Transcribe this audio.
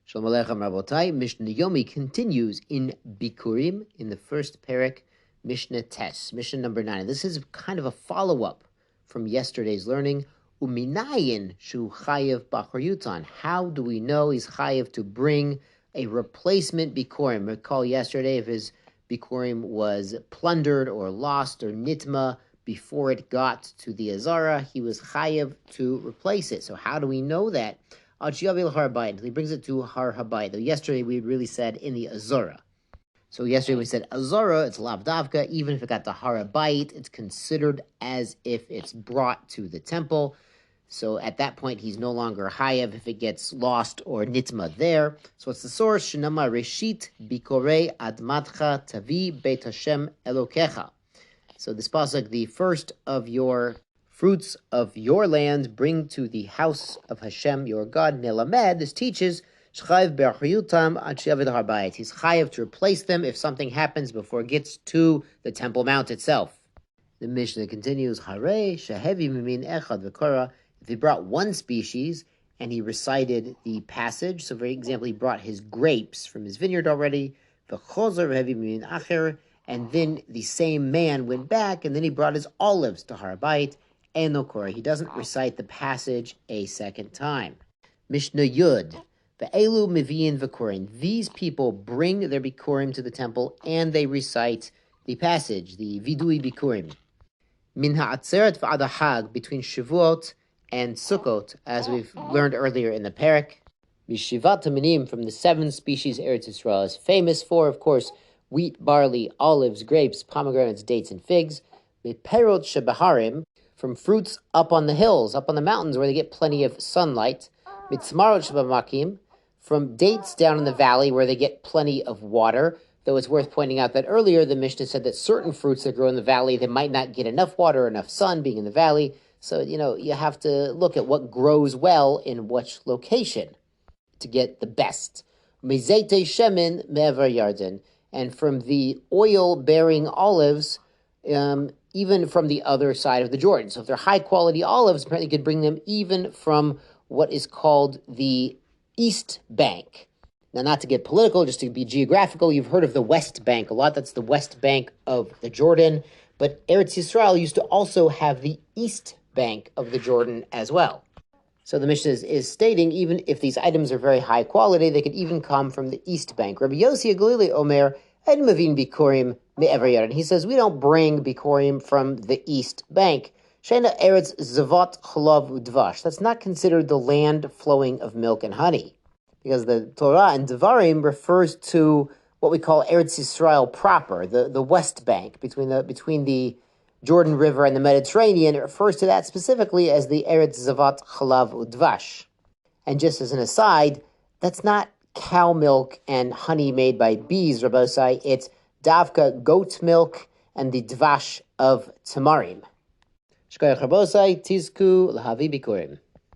Shalom Aleichem Rabotai. Mishnah Yomi continues in Bikkurim in the first parak, Mishnah Tes, Mishnah number 9. This is kind of a follow-up from yesterday's learning. Uminayin shu chayev b'achriyutan. How do we know he's chayev to bring a replacement Bikkurim? Recall yesterday if his Bikkurim was plundered or lost or nitma before it got to the Azara, he was chayev to replace it. So how do we know that? Until he brings it to Har Habayit. Though yesterday we really said in the Azara. So yesterday we said Azara, it's lavdavka. Even if it got to Har Habayit, it's considered as if it's brought to the temple. So at that point, he's no longer chayev if it gets lost or nitma there. So what's the source? Shenama reshit bikorei admatcha tavi beit Hashem elokecha. So this pasuk, the first of your fruits of your land bring to the house of Hashem, your God. Nelamed, this teaches, he's chayev to replace them if something happens before it gets to the Temple Mount itself. The Mishnah continues, if he brought one species and he recited the passage, so for example, he brought his grapes from his vineyard already, and then the same man went back and then he brought his olives to Har Habayit, and no Korah. He doesn't recite the passage a second time. Mishnah Yud. Ve'elu miviyin v'korim. These people bring their Bikkurim to the temple and they recite the passage, the vidui Bikkurim. Min ha'atzeret v'ad ha'hag, between Shavuot and Sukkot, as we've learned earlier in the parak. Mishivat Taminim, from the 7 species Eretz Yisrael is famous for, of course, wheat, barley, olives, grapes, pomegranates, dates, and figs. Miperot shebaharim, from fruits up on the hills, up on the mountains where they get plenty of sunlight. Mitzmarot shebamakim, from dates down in the valley where they get plenty of water. Though it's worth pointing out that earlier the Mishnah said that certain fruits that grow in the valley, they might not get enough water or enough sun being in the valley. So, you have to look at what grows well in which location to get the best. Mizete shemin me'ever yarden, and from the oil-bearing olives, even from the other side of the Jordan. So if they're high-quality olives, apparently you could bring them even from what is called the East Bank. Now, not to get political, just to be geographical, you've heard of the West Bank a lot. That's the West Bank of the Jordan. But Eretz Yisrael used to also have the East Bank of the Jordan as well. So the Mishnah is stating, even if these items are very high quality, they could even come from the East Bank. Rabbi Yossi Galili Omer, Ed Mavin Bikkurim me'ever yarden. He says, we don't bring Bikkurim from the East Bank. Sheina Eretz Zavat Chalav Udvash. That's not considered the land flowing of milk and honey, because the Torah and Devarim refers to what we call Eretz Yisrael proper, the West Bank, between the Jordan River and the Mediterranean. It refers to that specifically as the Eretz Zavat Chalav Udvash. And just as an aside, that's not cow milk and honey made by bees, Rabbosai. It's davka, goat milk, and the dvash of tamarim. Shkoyach Rabbosai, tizku l'havi bikurim.